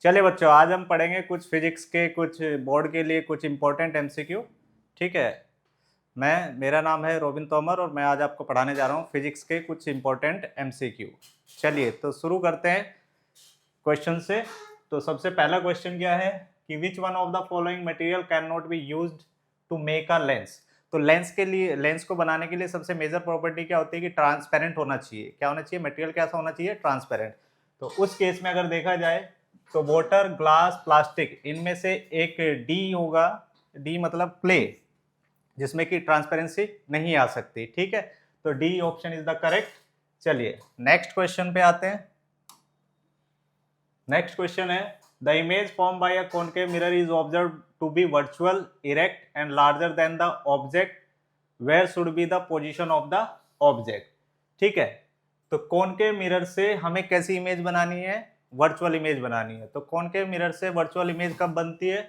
चलिए बच्चों, आज हम पढ़ेंगे कुछ फिजिक्स के, कुछ बोर्ड के लिए कुछ इंपॉर्टेंट एमसीक्यू। ठीक है। मेरा नाम है रोबिन तोमर और मैं आज आपको पढ़ाने जा रहा हूँ फिजिक्स के कुछ इंपॉर्टेंट एमसीक्यू। चलिए तो शुरू करते हैं क्वेश्चन से। तो सबसे पहला क्वेश्चन क्या है कि which one of the following material can not be used to make a lens. तो लेंस के लिए, लेंस को बनाने के लिए सबसे मेजर प्रॉपर्टी क्या होती है कि ट्रांसपेरेंट होना चाहिए। क्या होना चाहिए? मटेरियल कैसा होना चाहिए? ट्रांसपेरेंट। तो उस केस में अगर देखा जाए तो वाटर, ग्लास, प्लास्टिक, इनमें से एक डी होगा। डी मतलब क्ले, जिसमें कि ट्रांसपेरेंसी नहीं आ सकती। ठीक है, तो D option is the correct. चलिए नेक्स्ट क्वेश्चन पे आते हैं। नेक्स्ट क्वेश्चन है the image form by a concave mirror is observe to be virtual, erect and larger than the object, where should be the position of the object. ठीक है, तो concave mirror से हमें कैसी इमेज बनानी है? Virtual image बनानी है। तो कॉनकेव मिरर से वर्चुअल इमेज कब बनती है?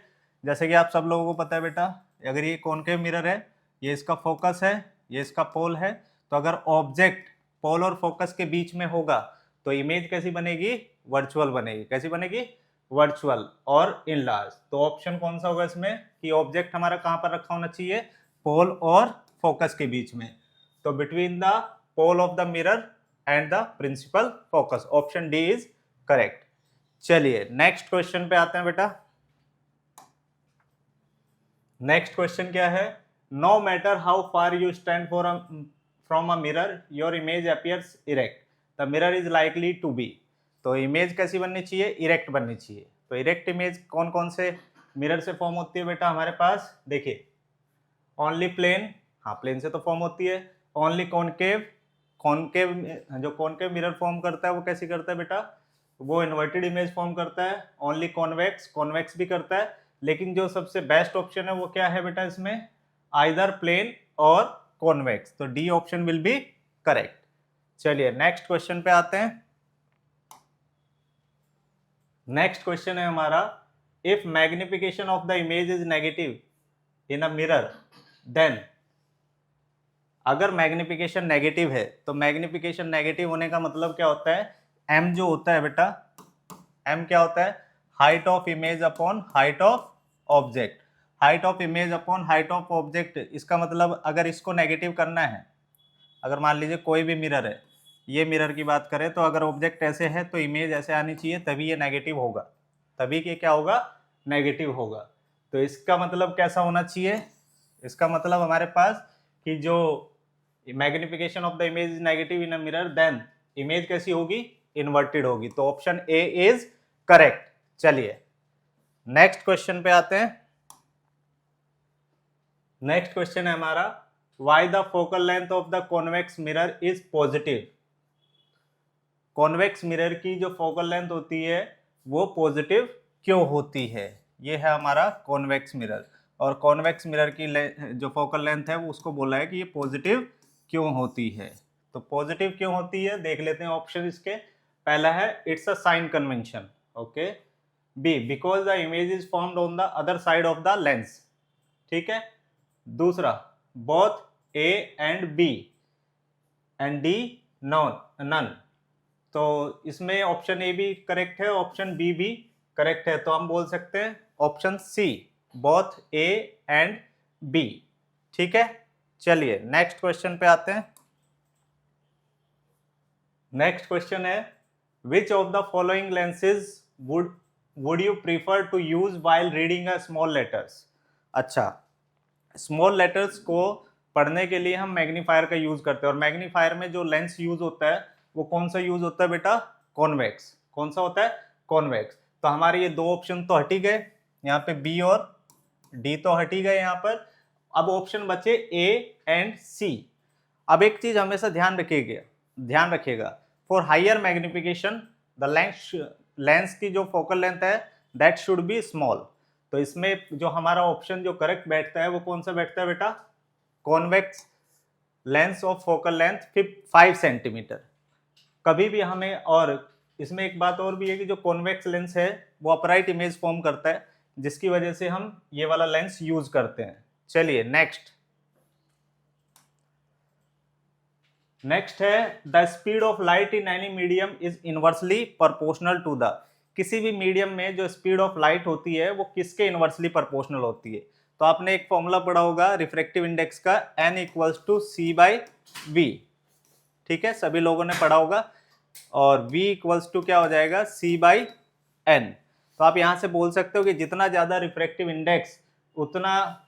जैसे कि आप सब लोगों को पता है बेटा, अगर ये कॉनकेव मिरर है, ये इसका फोकस है, ये इसका पोल है, तो अगर ऑब्जेक्ट पोल और फोकस के बीच में होगा तो इमेज कैसी बनेगी? वर्चुअल बनेगी। कैसी बनेगी? वर्चुअल और इनलार्ज। तो ऑप्शन कौन सा होगा इसमें कि ऑब्जेक्ट हमारा कहां पर रखा होना चाहिए? पोल और फोकस के बीच में। तो between the pole of the mirror and the principal focus. Option D is correct. चलिए नेक्स्ट क्वेश्चन पे आते हैं बेटा। नेक्स्ट क्वेश्चन क्या है? No matter how far you stand from a mirror your image appears erect, the mirror is likely to be. तो image कैसी बननी चाहिए? इरेक्ट बननी चाहिए। तो इरेक्ट इमेज कौन कौन से मिरर से फॉर्म होती है बेटा हमारे पास? देखिए, ओनली प्लेन, हाँ प्लेन से तो फॉर्म होती है। ओनली कॉनकेव, कॉनकेव जो कॉनकेव मिरर फॉर्म करता है वो कैसी करता है बेटा? वो इन्वर्टेड इमेज फॉर्म करता है। ओनली कॉन्वेक्स, कॉन्वेक्स भी करता है। लेकिन जो सबसे बेस्ट ऑप्शन है वो क्या है बेटा इसमें? आइदर प्लेन और कॉन्वेक्स। तो D option will be correct. चलिए नेक्स्ट क्वेश्चन पे आते हैं। नेक्स्ट क्वेश्चन है हमारा, if magnification of the image is negative in a mirror then. अगर मैग्निफिकेशन नेगेटिव है तो मैग्निफिकेशन नेगेटिव होने का मतलब क्या होता है? एम जो होता है बेटा, एम क्या होता है? Height of image upon height of object. Height of image upon height of object, इसका मतलब अगर इसको नेगेटिव करना है, अगर मान लीजिए कोई भी मिरर है, ये मिरर की बात करें तो अगर ऑब्जेक्ट ऐसे है तो इमेज ऐसे आनी चाहिए, तभी ये नेगेटिव होगा। तभी कि क्या होगा? नेगेटिव होगा। तो इसका मतलब कैसा होना चाहिए? इसका मतलब हमारे पास कि जो magnification of the image is negative in a mirror, then image कैसी होगी? इन्वर्टेड होगी। तो ऑप्शन ए इज करेक्ट। चलिए नेक्स्ट क्वेश्चन पे आते हैं। नेक्स्ट क्वेश्चन है हमारा, why the focal length of the convex mirror is positive. Convex mirror की जो फोकल लेंथ होती है वो पॉजिटिव क्यों होती है? ये है हमारा कॉन्वेक्स मिरर, और कॉन्वेक्स मिरर की जो फोकल लेंथ है वो उसको बोला है कि ये पॉजिटिव क्यों होती है। तो पॉजिटिव क्यों होती है देख लेते हैं ऑप्शन इसके। पहला है it's a sign convention, okay. B, because the image is formed on the other side of the lens. ठीक है। दूसरा, both A and B, and D none none. तो इसमें ऑप्शन ए भी करेक्ट है, ऑप्शन बी भी correct है। तो हम बोल सकते हैं option C, both A and B. ठीक है। चलिए नेक्स्ट क्वेश्चन पे आते हैं। नेक्स्ट क्वेश्चन है, which of the following lenses would you prefer to use while reading a small letters. अच्छा, स्मॉल लेटर्स को पढ़ने के लिए हम मैग्नीफायर का यूज करते हैं, और मैग्नीफायर में जो लेंस यूज होता है वो कौन सा यूज होता है बेटा? कॉन्वेक्स। कौन सा होता है? कॉन्वेक्स। तो हमारे ये दो ऑप्शन तो हट ही गए, यहाँ पे बी और डी तो हट ही गए यहाँ पर। अब ऑप्शन बचे ए एंड सी। अब एक चीज हमेशा ध्यान रखिएगा, for higher magnification the lens की जो फोकल लेंथ है दैट शुड बी स्मॉल। तो इसमें जो हमारा ऑप्शन जो करेक्ट बैठता है वो कौन सा बैठता है बेटा? Convex lens of focal length 5 centimetre. कभी भी हमें, और इसमें एक बात और भी है कि जो कॉन्वेक्स लेंस है वो अपराइट इमेज फॉर्म करता है, जिसकी वजह से हम ये वाला लेंस यूज करते हैं। चलिए नेक्स्ट है the speed of light in any medium is inversely proportional to the. किसी भी मीडियम में जो स्पीड ऑफ लाइट होती है वो किसके इनवर्सली प्रोपोर्शनल होती है? तो आपने एक फॉर्मूला पढ़ा होगा रिफ्रैक्टिव इंडेक्स का, n equals to C by V, ठीक है, सभी लोगों ने पढ़ा होगा। और v इक्वल्स टू क्या हो जाएगा, c बाई n। तो आप यहां से बोल सकते हो कि जितना ज्यादा रिफ्रैक्टिव इंडेक्स उतना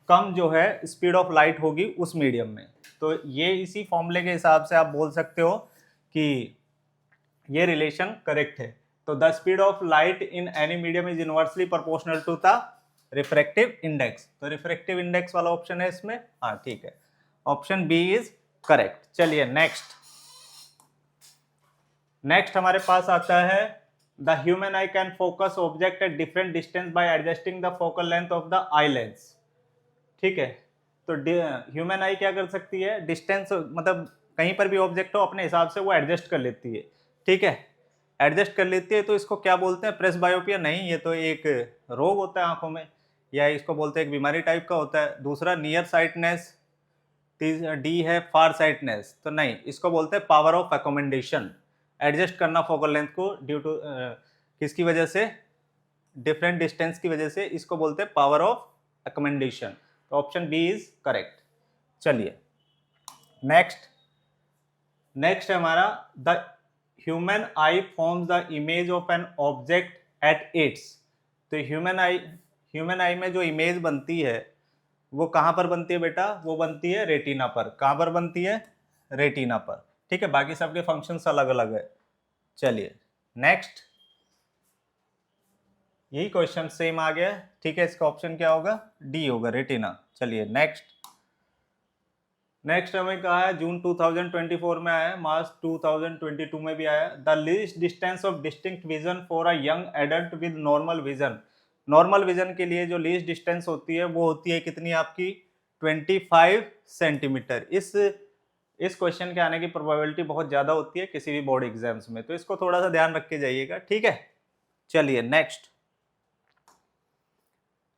कम जो है स्पीड ऑफ लाइट होगी उस मीडियम में। तो ये इसी फॉर्मूले के हिसाब से आप बोल सकते हो कि ये रिलेशन करेक्ट है। तो the speed of light in any medium is inversely proportional to the refractive index. तो रिफ्रैक्टिव इंडेक्स वाला ऑप्शन है इसमें, हाँ ठीक है, ऑप्शन बी इज करेक्ट। चलिए नेक्स्ट हमारे पास आता है the human eye can focus object at different distance by adjusting the focal length of the eye lens. ठीक है, तो ह्यूमन आई क्या कर सकती है, डिस्टेंस मतलब कहीं पर भी ऑब्जेक्ट हो अपने हिसाब से वो एडजस्ट कर लेती है। ठीक है, एडजस्ट कर लेती है, तो इसको क्या बोलते हैं, प्रेस बायोपिया नहीं, ये तो एक रोग होता है आंखों में, या इसको बोलते हैं एक बीमारी टाइप का होता है। दूसरा नियर साइटनेस, डी है फार साइटनेस, तो नहीं, इसको बोलते हैं पावर ऑफ अकोमोडेशन, एडजस्ट करना फोकल लेंथ को ड्यू टू किसकी वजह से, डिफरेंट डिस्टेंस की वजह से, इसको बोलते हैं पावर ऑफ अकोमोडेशन। तो ऑप्शन बी इज करेक्ट। चलिए नेक्स्ट है हमारा the human I forms the image of an object at its. तो ह्यूमन आई में जो इमेज बनती है वो कहाँ पर बनती है बेटा, वो बनती है रेटिना पर। कहाँ पर बनती है, रेटिना पर। ठीक है, बाकी सबके फंक्शंस अलग अलग है। चलिए नेक्स्ट, यही क्वेश्चन सेम आ गया। ठीक है, इसका ऑप्शन क्या होगा, डी होगा, रेटिना। चलिए नेक्स्ट हमें कहा है जून 2024 में आया है, मार्च 2022 में भी आया। The least distance of distinct vision for a young adult with normal vision. Normal vision के लिए जो लीस्ट डिस्टेंस होती है वो होती है कितनी आपकी, 25 सेंटीमीटर। इस क्वेश्चन के आने की प्रोबेबिलिटी बहुत ज़्यादा होती है किसी भी बोर्ड एग्जाम्स में, तो इसको थोड़ा सा ध्यान रख के जाइएगा। ठीक है, चलिए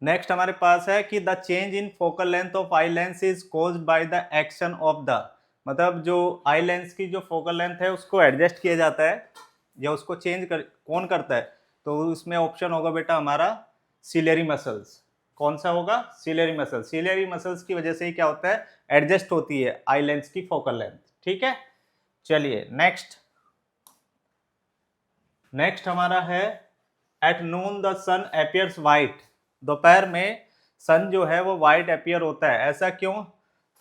नेक्स्ट हमारे पास है कि the change in focal length of eye lens is caused by the action of the, मतलब जो आई लेंस की जो फोकल लेंथ है उसको एडजस्ट किया जाता है या उसको कौन करता है, तो उसमें ऑप्शन होगा बेटा हमारा सिलेरी मसल्स। कौन सा होगा, सिलेरी मसल्स। सिलेरी मसल्स की वजह से ही क्या होता है, एडजस्ट होती है आई लेंस की फोकल लेंथ। ठीक है, चलिए नेक्स्ट हमारा है at noon the sun appears white. दोपहर में सन जो है वो वाइट अपीयर होता है, ऐसा क्यों?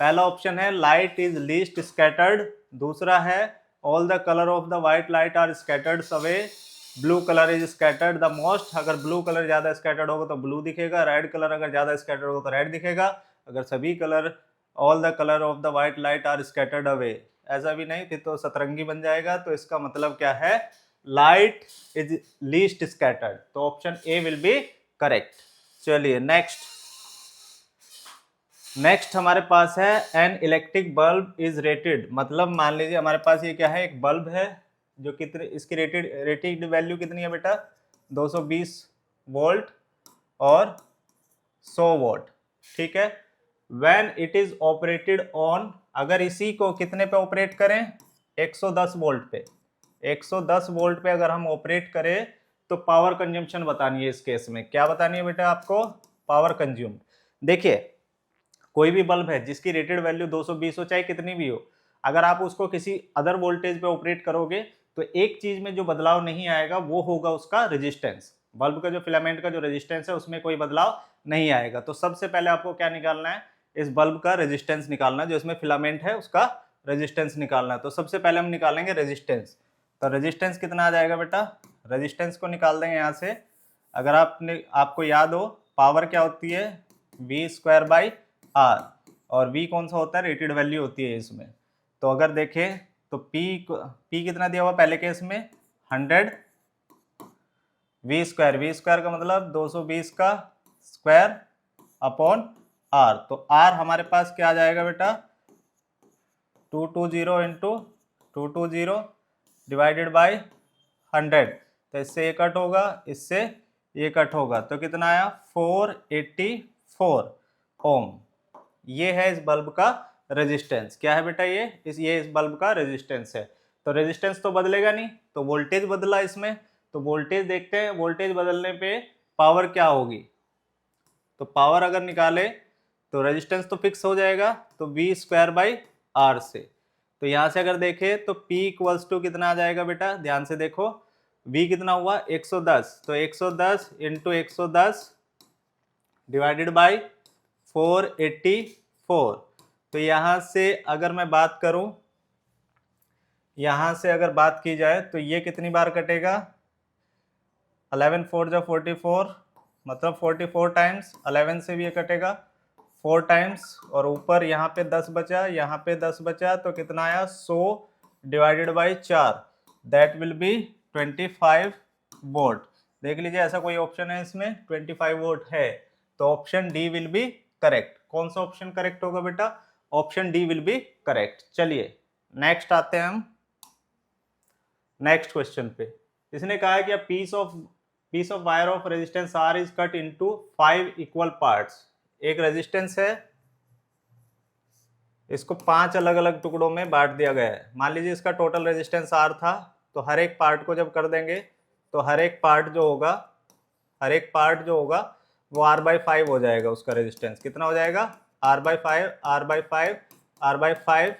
पहला ऑप्शन है लाइट इज लीस्ट स्कैटर्ड, दूसरा है all the colour of the white light are scattered away, blue colour is scattered the most. अगर ब्लू कलर ज्यादा स्कैटर्ड होगा तो ब्लू दिखेगा, रेड कलर अगर ज्यादा स्कैटर्ड होगा तो रेड दिखेगा, अगर सभी colour all the colour of the white light are scattered away ऐसा भी नहीं फिर तो सतरंगी बन जाएगा। तो इसका मतलब क्या है, लाइट इज लीस्ट स्कैटर्ड, तो option A will be correct. चलिए नेक्स्ट हमारे पास है an electric bulb is rated, मतलब मान लीजिए हमारे पास ये क्या है, एक बल्ब है जो कितने, इसकी रेटेड वैल्यू कितनी है बेटा, 220 वोल्ट और 100 वोल्ट। ठीक है, when it is operated on, अगर इसी को कितने पे ऑपरेट करें, 110 वोल्ट पे, 110 वोल्ट पे अगर हम ऑपरेट करें तो पावर कंजम्पशन बतानी है। इस केस में क्या बतानी है बेटा आपको, पावर कंज्यूम। देखिए कोई भी बल्ब है जिसकी रेटेड वैल्यू 220 हो चाहे कितनी भी हो, अगर आप उसको किसी अदर वोल्टेज पे ऑपरेट करोगे तो एक चीज में जो बदलाव नहीं आएगा वो होगा उसका रेजिस्टेंस। बल्ब का जो फिलामेंट का जो रेजिस्टेंस है उसमें कोई बदलाव नहीं आएगा। तो सबसे पहले आपको क्या निकालना है, इस बल्ब का रेजिस्टेंस निकालना, जो इसमें फिलामेंट है उसका रेजिस्टेंस निकालना है। तो सबसे पहले हम निकालेंगे रेजिस्टेंस। तो रेजिस्टेंस कितना आ जाएगा बेटा, रेजिस्टेंस को निकाल देंगे यहाँ से। अगर आपको याद हो पावर क्या होती है, v स्क्वायर बाई आर, और v कौन सा होता है, रेटेड वैल्यू होती है इसमें। तो अगर देखें तो p कितना दिया हुआ पहले केस में 100, v स्क्वायर का मतलब 220 का स्क्वायर अपॉन r। तो r हमारे पास क्या आ जाएगा बेटा, 220 इंटू 220 डिवाइडेड बाई 100। तो इससे ये कट होगा, इससे ये कट होगा, तो कितना आया 484 ओम। ये है इस बल्ब का रेजिस्टेंस। क्या है बेटा ये इस बल्ब का रेजिस्टेंस है। तो रेजिस्टेंस तो बदलेगा नहीं, तो वोल्टेज बदला इसमें, तो वोल्टेज देखते हैं, वोल्टेज बदलने पे पावर क्या होगी। तो पावर अगर निकाले तो रेजिस्टेंस तो फिक्स हो जाएगा, तो वी स्क्वायर बाई आर से। तो यहाँ से अगर देखें तो P इक्वल्स टू कितना आ जाएगा बेटा, ध्यान से देखो, V कितना हुआ 110, तो 110 इंटू 110 डिवाइडेड बाई 484। तो यहाँ से अगर मैं बात करूं, यहाँ से अगर बात की जाए तो ये कितनी बार कटेगा, 11 4 जा 44, मतलब 44 टाइम्स, 11 से भी ये कटेगा 4 टाइम्स, और ऊपर यहाँ पे 10 बचा, यहाँ पे 10 बचा, तो कितना आया 100 divided by 4, that will B 25 volt. देख लीजिए ऐसा कोई ऑप्शन है इसमें 25 वोल्ट है, तो option D will be correct. कौन सा ऑप्शन करेक्ट होगा बेटा, option D will be correct. चलिए नेक्स्ट आते हैं हम नेक्स्ट क्वेश्चन पे। इसने कहा है कि a piece of wire of resistance R is cut into 5 equal parts। एक रेजिस्टेंस है, इसको 5 अलग अलग टुकड़ों में बांट दिया गया है। मान लीजिए इसका टोटल रेजिस्टेंस R था, तो हर एक पार्ट को जब कर देंगे तो हर एक पार्ट जो होगा वो R/5 हो जाएगा। उसका रेजिस्टेंस कितना हो जाएगा, R/5 R/5 R/5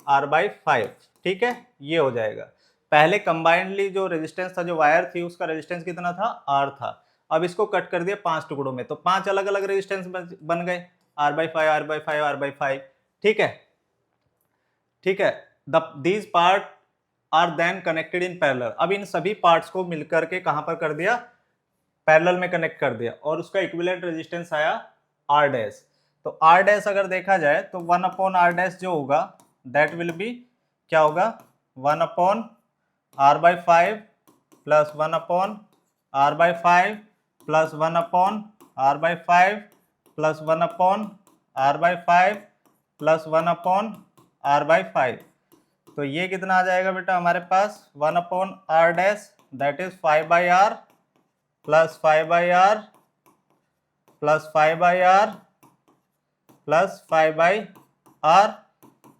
R/5, ठीक है, ये हो जाएगा। पहले कंबाइंडली जो रेजिस्टेंस था, जो वायर थी, उसका रेजिस्टेंस कितना था, R था। अब इसको कट कर दिया 5 टुकड़ों में, तो 5 अलग अलग रेजिस्टेंस बन गए, R/5 R/5 R/5, ठीक है। These part are then connected in parallel. अब इन सभी पार्ट्स को मिलकर के कहां पर कर दिया, पैरेलल में कनेक्ट कर दिया, और उसका इक्विवेलेंट रेजिस्टेंस आया R डैश। तो R डैश अगर देखा जाए तो 1/R डैश जो होगा दैट विल बी क्या होगा, 1/R/5 plus 1/R/5 plus 1/R/5 plus 1/R/5 plus 1/R/5। तो ये कितना आ जाएगा बेटा हमारे पास, 1/R dash that is 5/R plus 5/R plus 5/R plus 5/R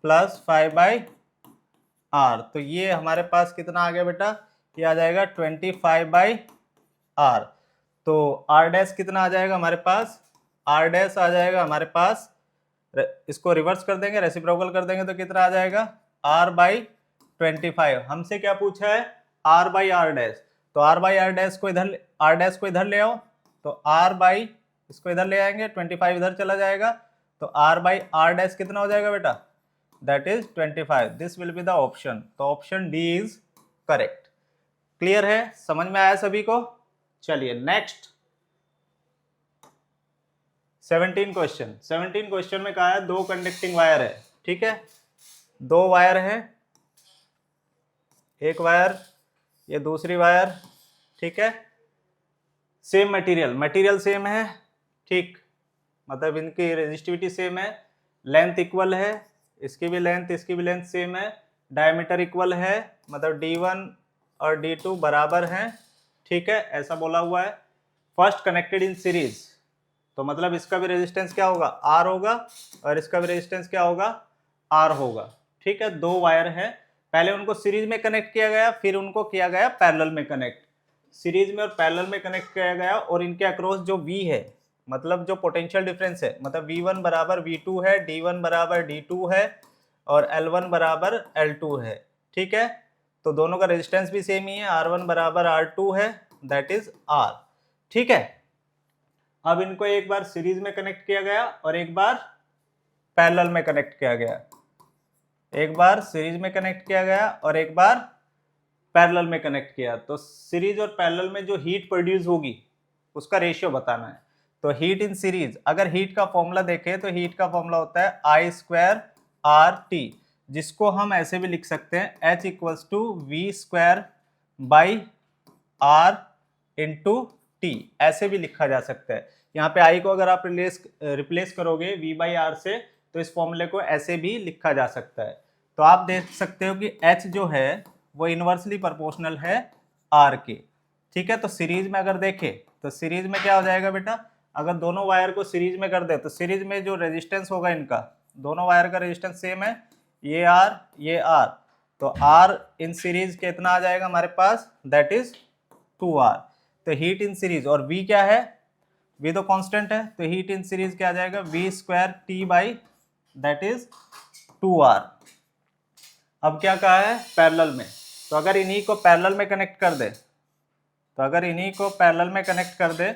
plus 5/R। तो ये हमारे पास कितना आ गया बेटा, ये आ जाएगा 25/R। तो R डैश कितना आ जाएगा हमारे पास, R डैश आ जाएगा हमारे पास, इसको रिवर्स कर देंगे, रेसिप्रोकल कर देंगे, तो कितना आ जाएगा R/25। हमसे क्या पूछा है, R/R डैश। तो R/R डैश को इधर, R डैश को इधर ले आओ, तो इसको इधर ले आएंगे, 25 इधर चला जाएगा, तो R/R डैश कितना हो जाएगा बेटा, that is 25। This will be the option. तो option D is correct. Clear है, समझ में आया सभी को। चलिए नेक्स्ट 17 क्वेश्चन में कहा है 2 कंडक्टिंग वायर है, ठीक है, 2 वायर है, एक वायर, ये दूसरी वायर, ठीक है, सेम मटेरियल सेम है, ठीक, मतलब इनकी रेजिस्टिविटी सेम है, लेंथ इक्वल है, इसकी भी लेंथ सेम है, डायमीटर इक्वल है, मतलब D1 और D2 बराबर हैं, ठीक है, ऐसा बोला हुआ है। फर्स्ट कनेक्टेड इन सीरीज, तो मतलब इसका भी रेजिस्टेंस क्या होगा, R होगा, और इसका भी रेजिस्टेंस क्या होगा, R होगा, ठीक है। 2 वायर है, पहले उनको सीरीज में कनेक्ट किया गया, फिर उनको किया गया पैरेलल में कनेक्ट, सीरीज में और पैरेलल में कनेक्ट किया गया, और इनके अक्रॉस जो V है, मतलब जो पोटेंशियल डिफरेंस है, मतलब V1 बराबर V2 है, D1 बराबर D2 है, और L1 बराबर L2 है, ठीक है। तो दोनों का रेजिस्टेंस भी सेम ही है, R1 बराबर R2 है, दैट इज R, ठीक है। अब इनको एक बार सीरीज में कनेक्ट किया गया और एक बार पैरेलल में कनेक्ट किया गया, एक बार सीरीज में कनेक्ट किया गया और एक बार पैरेलल में कनेक्ट किया। तो सीरीज और पैरेलल में जो हीट प्रोड्यूस होगी उसका रेशियो बताना है। तो हीट इन सीरीज, अगर हीट का फॉर्मूला देखें तो हीट का फॉर्मूला होता है I²RT, जिसको हम ऐसे भी लिख सकते हैं H = V²/R × T, ऐसे भी लिखा जा सकता है। यहाँ पे I को अगर आप रिप्लेस करोगे V/R से, तो इस फॉर्मूले को ऐसे भी लिखा जा सकता है। तो आप देख सकते हो कि H जो है वो इनवर्सली प्रोपोर्शनल है R के, ठीक है। तो सीरीज में अगर देखें तो सीरीज में क्या हो जाएगा बेटा, अगर दोनों वायर को सीरीज में कर दे तो सीरीज में जो रेजिस्टेंस होगा इनका, दोनों वायर का रेजिस्टेंस सेम है, ये R ये R, तो R इन सीरीज कितना आ जाएगा हमारे पास, दैट इज 2R। तो हीट इन सीरीज, और V क्या है, V तो कांस्टेंट है, तो हीट इन सीरीज क्या आ जाएगा, V square T by that is 2R। अब क्या कहा है, पैरेलल में, तो अगर इन्हीं को पैरेलल में कनेक्ट कर दे,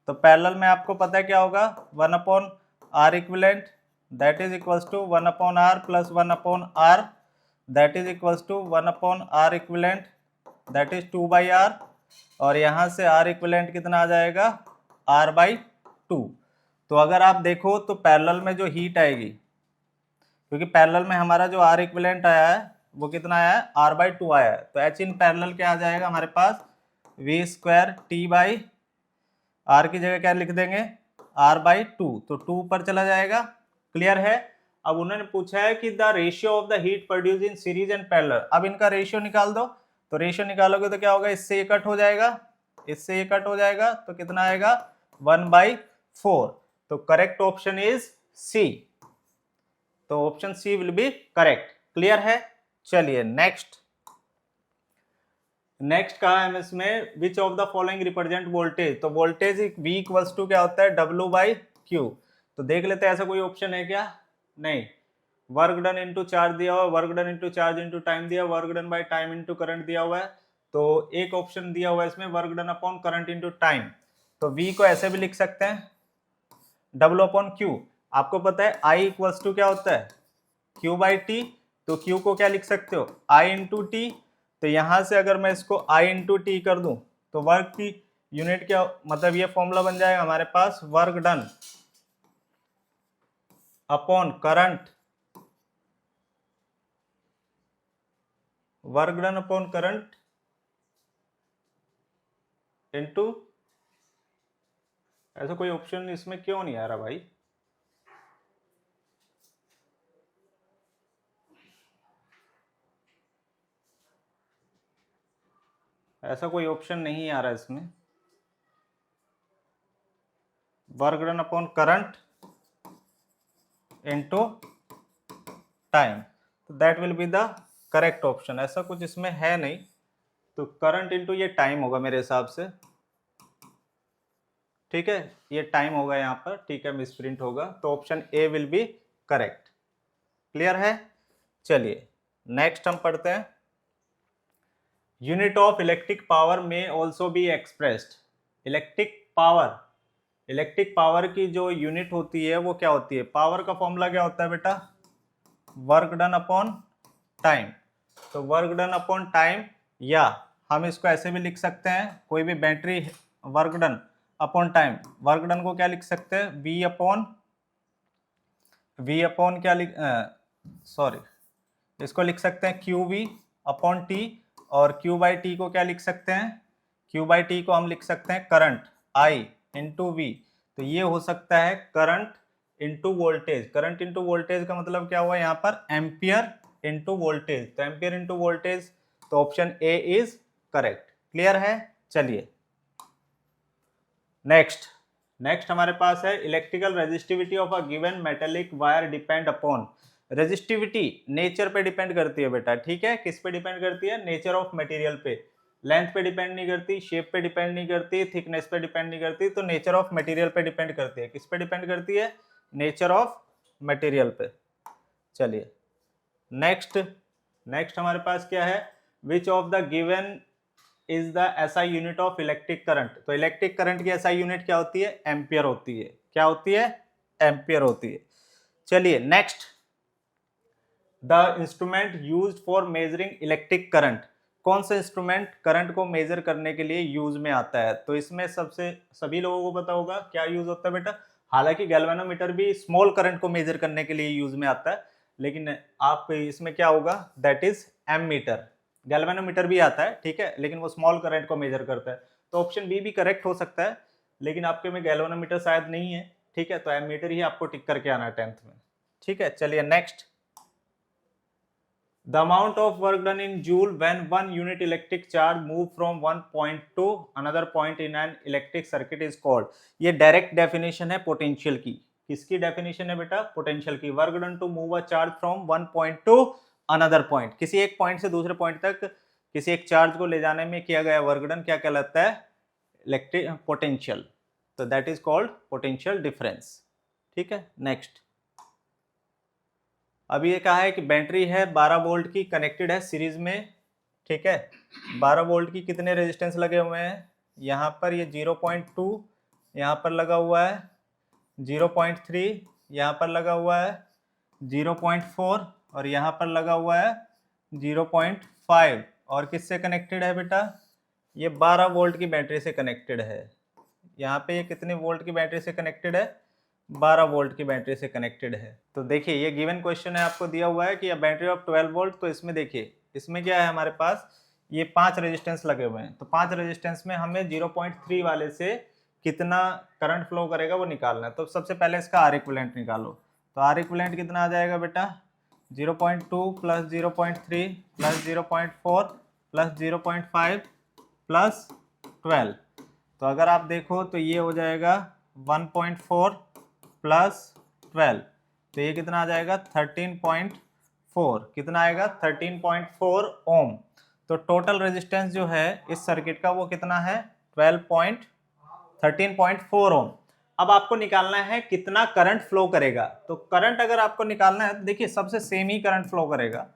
तो पैरेलल में आपको पता है क्या होगा, 1/R equivalent that is equals to 1/R plus 1/R that is equals to 1/R equivalent that is 2/R, और यहाँ से R इक्विवेलेंट कितना आ जाएगा, R/2। तो अगर आप देखो तो पैरेलल में जो हीट आएगी, क्योंकि पैरेलल में हमारा जो R इक्विवेलेंट आया है वो कितना आया है, R/2 आया है, तो H इन पैरेलल क्या आ जाएगा हमारे पास, V square T by R की जगह क्या लिख देंगे, R/2, तो 2 पर चला जाएगा। क्लियर है। अब उन्होंने पूछा है कि the ratio of the heat produce in series and parallel, अब इनका रेशियो निकाल दो, तो रेशियो निकालोगे तो क्या होगा, इससे ये कट हो जाएगा, तो कितना आएगा, 1/4। तो करेक्ट ऑप्शन इज सी, तो option C will be correct. Clear है। चलिए नेक्स्ट कहा है इसमें, which of the following represent voltage, तो वोल्टेज V इक्वल्स टू क्या होता है, W/Q। तो देख लेते हैं ऐसा कोई ऑप्शन है क्या, नहीं। वर्क डन इंटू चार्ज दिया हुआ है, work done into charge into time दिया, work done by time into current दिया हुआ है, तो एक ऑप्शन दिया हुआ है इसमें work done upon current into time. तो V को ऐसे भी लिख सकते हैं, W/Q। आपको पता है I इक्वल्स टू क्या होता है, Q/T, तो Q को क्या लिख सकते हो, I इंटू टी। तो यहां से अगर मैं इसको I इंटू टी कर दूं तो वर्क की यूनिट क्या, मतलब ये फॉर्मूला बन जाएगा हमारे पास, work done upon current, into, ऐसा कोई ऑप्शन इसमें क्यों नहीं आ रहा भाई, ऐसा कोई ऑप्शन नहीं आ रहा इसमें, work done upon current into time, तो that will be the correct option. ऐसा कुछ इसमें है नहीं, तो करंट इनटू ये टाइम होगा मेरे हिसाब से, ठीक है, ये टाइम होगा यहाँ पर, ठीक है, मिसप्रिंट होगा, तो option A will be correct. Clear है। चलिए नेक्स्ट हम पढ़ते हैं, यूनिट ऑफ इलेक्ट्रिक पावर में also be expressed. Electric power की जो यूनिट होती है वो क्या होती है, पावर का फॉर्मूला क्या होता है बेटा, वर्क डन अपॉन टाइम। तो वर्क डन अपॉन टाइम, या हम इसको ऐसे भी लिख सकते हैं, कोई भी battery work done upon time, work done को क्या लिख सकते हैं, V अपॉन क्या लिख, सॉरी, इसको लिख सकते हैं QV अपॉन T, और Q/T को क्या लिख सकते हैं, Q/T को हम लिख सकते हैं करंट I इंटू V। तो ये हो सकता है current into voltage, current into voltage का मतलब क्या हुआ यहाँ पर, एम्पियर इंटू वोल्टेज, तो एम्पियर इंटू वोल्टेज, तो option A is correct. Clear है। चलिए नेक्स्ट हमारे पास है, electrical resistivity of a given metallic wire depend upon. Resistivity nature पे डिपेंड करती है बेटा, ठीक है, किस पे डिपेंड करती है, नेचर ऑफ मटेरियल पे, लेंथ पे डिपेंड नहीं करती, शेप पे डिपेंड नहीं करती, थिकनेस पे डिपेंड नहीं करती, तो नेचर ऑफ मटेरियल पे डिपेंड करती है। किस पे डिपेंड करती है, नेचर ऑफ मटेरियल पे। चलिए नेक्स्ट हमारे पास क्या है, which of the given is the SI unit of electric current. तो इलेक्ट्रिक करंट की SI यूनिट क्या होती है, एम्पियर होती है। क्या होती है, एम्पियर होती है। चलिए next, the instrument used for measuring electric current. कौन सा इंस्ट्रूमेंट करंट को मेजर करने के लिए यूज में आता है, तो इसमें सभी लोगों को पता होगा क्या यूज होता है बेटा, हालांकि गैल्वेनोमीटर भी स्मॉल करंट को मेजर करने के लिए यूज में आता है, लेकिन आप इसमें क्या होगा, दैट इज एमीटर। गैल्वेनोमीटर भी आता है, ठीक है, लेकिन वो स्मॉल करंट को मेजर करता है, तो ऑप्शन बी भी करेक्ट हो सकता है, लेकिन आपके में गैल्वेनोमीटर शायद नहीं है, ठीक है, तो एमीटर ही आपको टिक करके आना है 10th में, ठीक है। चलिए next, the amount of work done in joule when one unit electric charge move from one point to another point in an electric circuit is called। ये डायरेक्ट डेफिनेशन है पोटेंशियल की। किसकी डेफिनेशन है बेटा, पोटेंशियल की। Work done to move a charge from one point to another point, किसी एक point से दूसरे पॉइंट तक किसी एक चार्ज को ले जाने में किया गया वर्क डन क्या कहलाता है? Electric potential. तो that is called potential difference. ठीक है, नेक्स्ट। अभी ये कहा है कि बैटरी है 12 वोल्ट की, कनेक्टेड है सीरीज में। ठीक है, 12 वोल्ट की कितने रेजिस्टेंस लगे हुए हैं? यहाँ पर ये 0.2 यहाँ पर लगा हुआ है, 0.3 यहाँ पर लगा हुआ है, 0.4 और यहाँ पर लगा हुआ है 0.5। और किससे कनेक्टेड है बेटा? ये 12 वोल्ट की बैटरी से कनेक्टेड है। यहाँ पे ये कितने वोल्ट की बैटरी से कनेक्टेड है? 12 वोल्ट की बैटरी से कनेक्टेड है। तो देखिए ये गिवन क्वेश्चन है, आपको दिया हुआ है कि बैटरी ऑफ 12 वोल्ट। तो इसमें देखिए इसमें क्या है हमारे पास, ये 5 रेजिस्टेंस लगे हुए हैं। तो 5 रेजिस्टेंस में हमें 0.3 वाले से कितना करंट फ्लो करेगा वो निकालना है। तो सबसे पहले इसका आर इक्विवेलेंट निकालो। तो आर इक्विवेलेंट कितना आ जाएगा बेटा? 0.2 प्लस 0.3 प्लस 0.4 प्लस 0.5 प्लस 12। तो अगर आप देखो तो ये हो जाएगा 1.4 प्लस 12, तो ये कितना आ जाएगा? 13.4। कितना आएगा? 13.4 ओम। तो टोटल रेजिस्टेंस जो है इस सर्किट का वो कितना है? 13.4 ओम। अब आपको निकालना है कितना करंट फ्लो करेगा। तो करंट अगर आपको निकालना है तो देखिए सबसे सेम ही करंट फ्लो करेगा,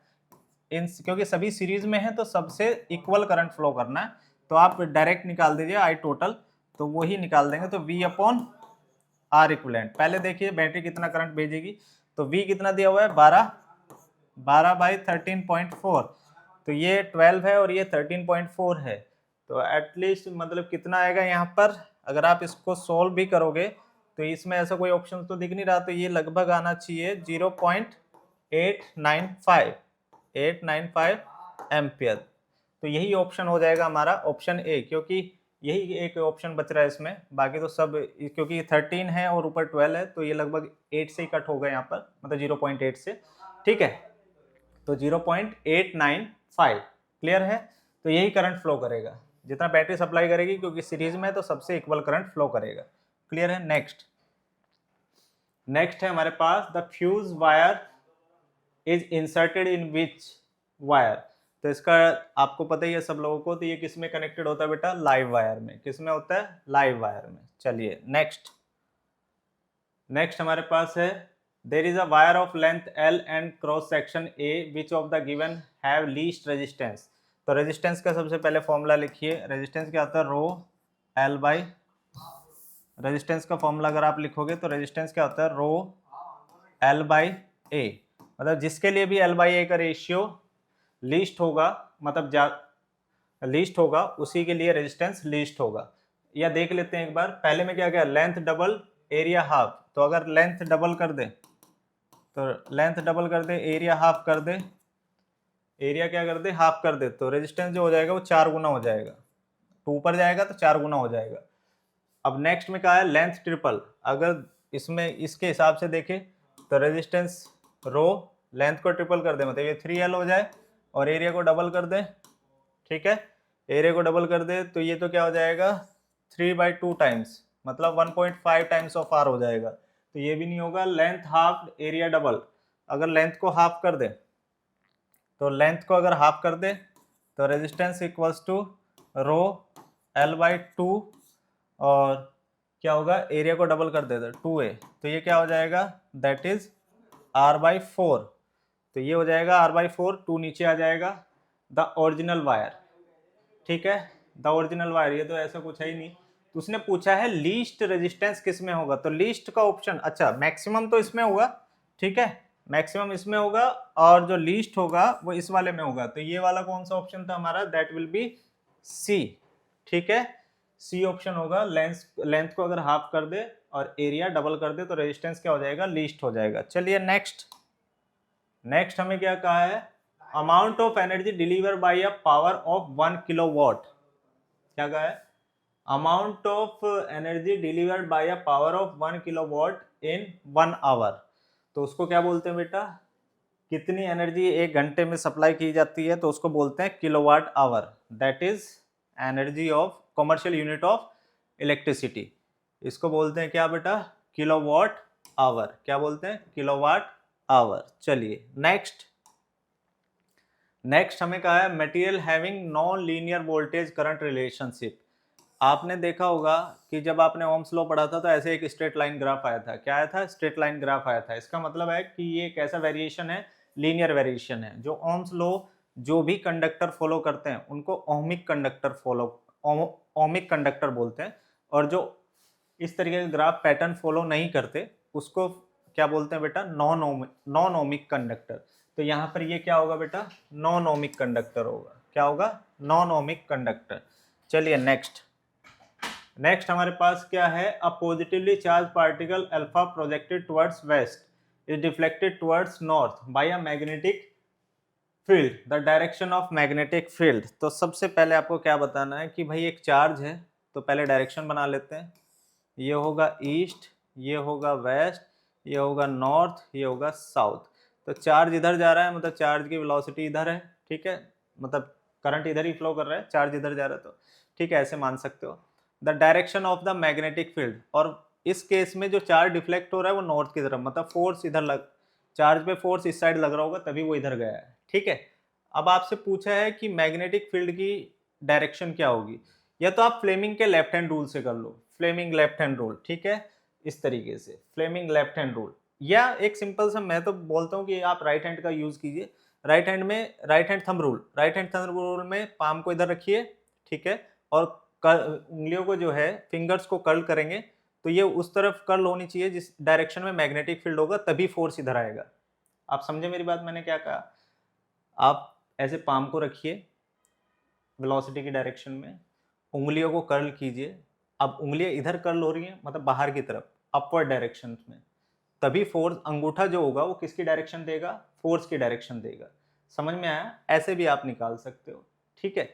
क्योंकि सभी सीरीज में है तो सबसे इक्वल करंट फ्लो करना है। तो आप डायरेक्ट निकाल दीजिए आई टोटल, तो वही निकाल देंगे। तो V अपॉन आर इक्विवेलेंट। पहले देखिए बैटरी कितना करंट भेजेगी। तो V कितना दिया हुआ है? 12 बाई 13.4। तो ये 12 है और ये 13.4 है। तो एटलीस्ट मतलब कितना आएगा यहाँ पर? अगर आप इसको सोल्व भी करोगे तो इसमें ऐसा कोई ऑप्शन तो दिख नहीं रहा, तो ये लगभग आना चाहिए 0.895 एम्पियर। तो यही ऑप्शन हो जाएगा हमारा ऑप्शन ए, क्योंकि यही एक ऑप्शन बच रहा है इसमें। बाकी तो सब, क्योंकि 13 है और ऊपर 12 है तो ये लगभग 8 से ही कट होगा यहाँ पर, मतलब 0.8 से। ठीक है, तो 0.895 क्लियर है। तो यही करंट फ्लो करेगा जितना बैटरी सप्लाई करेगी, क्योंकि सीरीज में है तो सबसे इक्वल करंट फ्लो करेगा। क्लियर है। नेक्स्ट है हमारे पास the fuse wire is inserted in which wire. तो इसका आपको पता ही है सब लोगों को। तो ये किस में कनेक्टेड होता है बेटा? लाइव वायर में। किस में होता है? लाइव वायर में। चलिए नेक्स्ट हमारे पास है there is a wire of length L and cross section A which of the given have least resistance. तो रेजिस्टेंस का सबसे पहले फॉर्मूला लिखिए। रेजिस्टेंस क्या होता है? रो L बाई, रेजिस्टेंस का फॉर्मूला अगर आप लिखोगे तो रेजिस्टेंस क्या होता है? Rho L by A। मतलब जिसके लिए भी L बाई A का रेशियो लीस्ट होगा, मतलब लीस्ट होगा, उसी के लिए रेजिस्टेंस लीस्ट होगा। या देख लेते हैं एक बार। पहले में क्या क्या? Length double area half. तो अगर लेंथ डबल कर दे तो लेंथ डबल कर दे, एरिया हाफ कर दे, एरिया क्या कर दे? हाफ कर दे, तो रेजिस्टेंस जो हो जाएगा वो 4 गुना हो जाएगा। तो ऊपर जाएगा तो 4 गुना हो जाएगा। अब नेक्स्ट में क्या है? Length triple. अगर इसमें इसके हिसाब से देखें तो रेजिस्टेंस रो लेंथ को ट्रिपल कर दे, मतलब ये 3L हो जाए और एरिया को डबल कर दे। ठीक है, एरिया को डबल कर दे तो ये तो क्या हो जाएगा? 3/2 टाइम्स, मतलब 1.5 टाइम्स ऑफ आर हो जाएगा। तो ये भी नहीं होगा। Length half area double. अगर लेंथ को हाफ कर दे तो लेंथ को अगर हाफ कर दे तो resistance equals to row L/2 और क्या होगा? एरिया को डबल कर दे तो 2A। तो ये क्या हो जाएगा? That is R/4। तो ये हो जाएगा R/4, 2 नीचे आ जाएगा। The original wire. ठीक है, द ओरिजिनल वायर। ये तो ऐसा कुछ है ही नहीं। तो उसने पूछा है लीस्ट रेजिस्टेंस किस में होगा। तो लीस्ट का ऑप्शन, अच्छा मैक्सिमम तो इसमें होगा। ठीक है, मैक्सिमम इसमें होगा और जो लीस्ट होगा वो इस वाले में होगा। तो ये वाला कौन सा ऑप्शन था हमारा? That will be C. ठीक है, सी ऑप्शन होगा। लेंथ को अगर हाफ कर दे और एरिया डबल कर दे तो रेजिस्टेंस क्या हो जाएगा? लीस्ट हो जाएगा। चलिए नेक्स्ट हमें क्या कहा है? Amount of energy deliver by a power of 1 kilowatt. क्या कहा है? Amount of energy delivered by a power of 1 kilowatt in 1 hour. तो उसको क्या बोलते हैं बेटा? कितनी एनर्जी 1 घंटे में सप्लाई की जाती है तो उसको बोलते हैं kilowatt hour. That is energy of commercial unit of electricity. इसको बोलते हैं क्या बेटा? Kilowatt hour. क्या बोलते हैं? Kilowatt hour. चलिए नेक्स्ट नेक्स्ट हमें कहा है material having non linear voltage current relationship. आपने देखा होगा कि जब आपने ओम्स लॉ पढ़ा था तो ऐसे एक स्ट्रेट लाइन ग्राफ आया था। क्या आया था? स्ट्रेट लाइन ग्राफ आया था। इसका मतलब है कि ये एक ऐसा वेरिएशन है, लीनियर वेरिएशन है। जो ओम्स लॉ जो भी कंडक्टर फॉलो करते हैं उनको ओमिक कंडक्टर ओमिक कंडक्टर बोलते हैं, और जो इस तरीके का ग्राफ पैटर्न फॉलो नहीं करते उसको क्या बोलते हैं बेटा? Non ohmic conductor. तो यहाँ पर ये क्या होगा बेटा? नॉन ओमिक कंडक्टर होगा। क्या होगा? Non ohmic conductor. चलिए नेक्स्ट हमारे पास क्या है? A positively charge particle alpha projected towards waste is deflected towards north bye a magnetic field, the direction of magnetic field. तो सबसे पहले आपको क्या बताना है कि भाई एक चार्ज है, तो पहले डायरेक्शन बना लेते हैं। ये होगा ईस्ट, ये होगा वेस्ट, ये होगा नॉर्थ, ये होगा साउथ। तो चार्ज इधर जा रहा है, मतलब चार्ज की वेलोसिटी इधर है, ठीक है, मतलब करंट इधर ही फ्लो कर रहा है, चार्ज इधर जा रहा है, तो ठीक है, ऐसे मान सकते हो। The direction of the magnetic field, और इस केस में जो चार्ज डिफ्लेक्ट हो रहा है वो नॉर्थ की तरफ, मतलब फोर्स इधर लग, चार्ज पे फोर्स इस साइड लग रहा होगा तभी वो इधर गया है, ठीक है। अब आपसे पूछा है कि मैग्नेटिक फील्ड की डायरेक्शन क्या होगी, या तो आप फ्लेमिंग के लेफ्ट हैंड रूल से कर लो, फ्लेमिंग लेफ्ट हैंड रूल, ठीक है, इस तरीके से फ्लेमिंग लेफ्ट हैंड रूल, या एक सिंपल सा मैं तो बोलता हूँ कि आप राइट हैंड का यूज कीजिए। राइट हैंड में राइट हैंड थंब रूल में पाम को इधर रखिए, ठीक है, और उंगलियों को जो है फिंगर्स को कर्ल करेंगे तो ये उस तरफ कर्ल होनी चाहिए जिस डायरेक्शन में मैग्नेटिक फील्ड होगा, तभी फोर्स इधर आएगा। आप समझे मेरी बात? मैंने क्या कहा? आप ऐसे पाम को रखिए वेलोसिटी की डायरेक्शन में, उंगलियों को कर्ल कीजिए। अब उंगलियां इधर कर्ल हो रही हैं, मतलब बाहर की तरफ अपवर्ड डायरेक्शन में, तभी फोर्स, अंगूठा जो होगा वो किसकी डायरेक्शन देगा? फोर्स की डायरेक्शन देगा। समझ में आया? ऐसे भी आप निकाल सकते हो, ठीक है।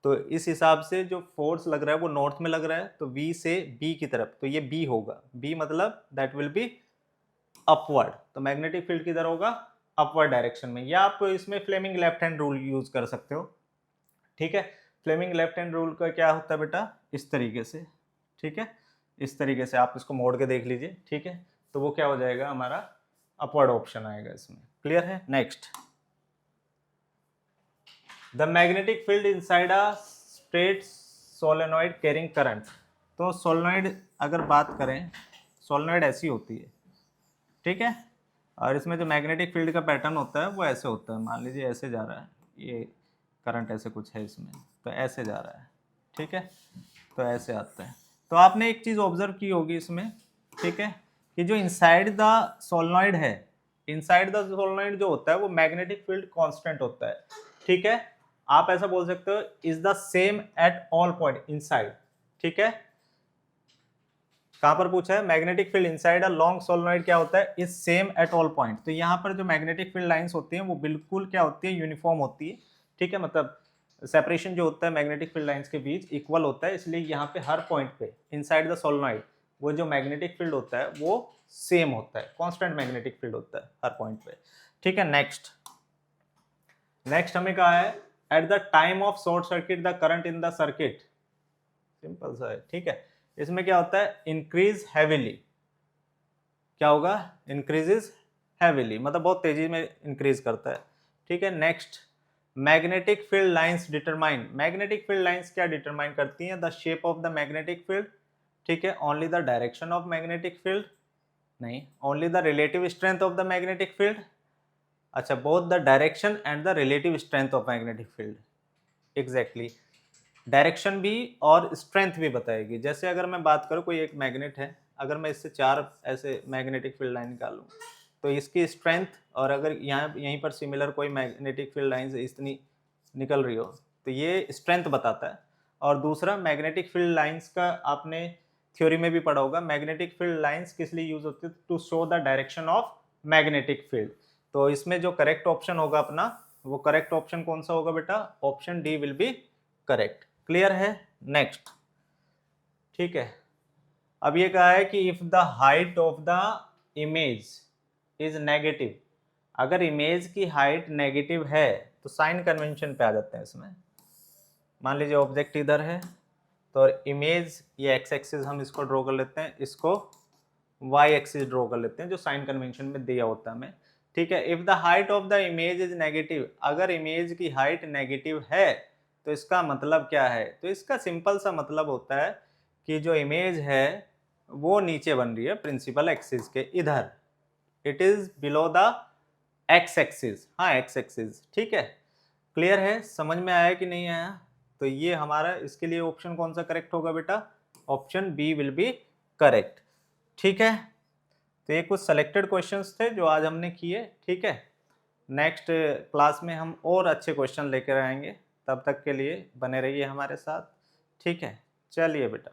तो इस हिसाब से जो फोर्स लग रहा है वो नॉर्थ में लग रहा है, तो V से B की तरफ, तो ये B होगा। B मतलब दैट विल बी अपवर्ड, तो मैग्नेटिक फील्ड किधर होगा? अपवर्ड डायरेक्शन में। या आप इसमें Fleming left hand rule use कर सकते हो, ठीक है। फ्लेमिंग लेफ्ट हैंड रूल का क्या होता है बेटा? इस तरीके से, ठीक है, इस तरीके से आप इसको मोड़ के देख लीजिए, ठीक है। तो वो क्या हो जाएगा? हमारा अपवर्ड ऑप्शन आएगा इसमें। क्लियर है? Next, the magnetic field inside a straight solenoid carrying current. तो सोलेनॉइड अगर बात करें, सोलेनॉइड ऐसी होती है, ठीक है, और इसमें जो मैग्नेटिक फील्ड का पैटर्न होता है वो ऐसे होता है। मान लीजिए ऐसे जा रहा है, ये करंट ऐसे कुछ है इसमें, तो ऐसे जा रहा है, ठीक है, तो ऐसे आता है। तो आपने एक चीज़ ऑब्जर्व की होगी इसमें, ठीक है, कि जो इनसाइड द सोलेनॉइड है, इनसाइड द सोलेनॉइड जो होता है वो मैग्नेटिक फील्ड कांस्टेंट होता है, ठीक है। आप ऐसा बोल सकते हो, is the same at all point inside, ठीक है। कहां पर पूछा है? Magnetic field inside a long solenoid क्या होता है? Is same at all point. तो यहाँ पर जो मैग्नेटिक फील्ड लाइंस होती हैं वो बिल्कुल क्या होती है? यूनिफॉर्म होती है, ठीक है, मतलब सेपरेशन जो होता है मैग्नेटिक फील्ड लाइंस के बीच इक्वल होता है, इसलिए यहाँ पे हर पॉइंट पे इनसाइड द सोलेनॉइड वो जो मैग्नेटिक फील्ड होता है वो सेम होता है, कॉन्स्टेंट मैग्नेटिक फील्ड होता है हर पॉइंट पे, ठीक है। नेक्स्ट हमें कहा है at the time of short circuit the current in the circuit, simple सा है, ठीक है। इसमें क्या होता है? Increase heavily. क्या होगा? इंक्रीजेज हैविली, मतलब बहुत तेजी में इंक्रीज करता है, ठीक है। Next, magnetic field lines determine. Magnetic field lines क्या डिटरमाइन करती हैं? The shape of the magnetic field, ठीक है, only the direction of magnetic field, नहीं, only the relative strength of the magnetic field, अच्छा, both the direction and the relative strength of magnetic field, exactly, direction भी और strength भी बताएगी। जैसे अगर मैं बात करूँ, कोई एक मैग्नेट है, अगर मैं इससे 4 ऐसे मैग्नेटिक फील्ड लाइन निकालूं तो इसकी स्ट्रेंथ, और अगर यहाँ यहीं पर सिमिलर कोई मैग्नेटिक फील्ड लाइन से इतनी निकल रही हो तो ये स्ट्रेंथ बताता है। और दूसरा, मैग्नेटिक फील्ड लाइंस का आपने थ्योरी में भी पढ़ा होगा, मैग्नेटिक फील्ड लाइंस किस लिए यूज होती है? To show the direction of magnetic field. तो इसमें जो करेक्ट ऑप्शन होगा अपना, वो करेक्ट ऑप्शन कौन सा होगा बेटा? Option D will be correct. Clear है? नेक्स्ट, ठीक है। अब ये कहा है कि if the height of the image is negative, अगर इमेज की हाइट नेगेटिव है तो साइन कन्वेंशन पे आ जाते हैं इसमें। मान लीजिए ऑब्जेक्ट इधर है, तो इमेज, ये एक्स एक्सिस हम इसको ड्रॉ कर लेते हैं, इसको वाई एक्सिस ड्रॉ कर लेते हैं जो साइन कन्वेंशन में दिया होता है हमें, ठीक है। If the height of the image is negative, अगर इमेज की हाइट नेगेटिव है तो इसका मतलब क्या है? तो इसका सिंपल सा मतलब होता है कि जो इमेज है वो नीचे बन रही है प्रिंसिपल एक्सिस के इधर, it is below the x axis, हाँ एक्स एक्सिस, ठीक है। क्लियर है, समझ में आया कि नहीं आया? तो ये हमारा, इसके लिए ऑप्शन कौन सा करेक्ट होगा बेटा? Option B will be correct, ठीक है। तो ये कुछ सेलेक्टेड क्वेश्चंस थे जो आज हमने किए, ठीक है। नेक्स्ट क्लास में हम और अच्छे क्वेश्चन लेकर आएंगे, तब तक के लिए बने रहिए हमारे साथ, ठीक है। चलिए बेटा।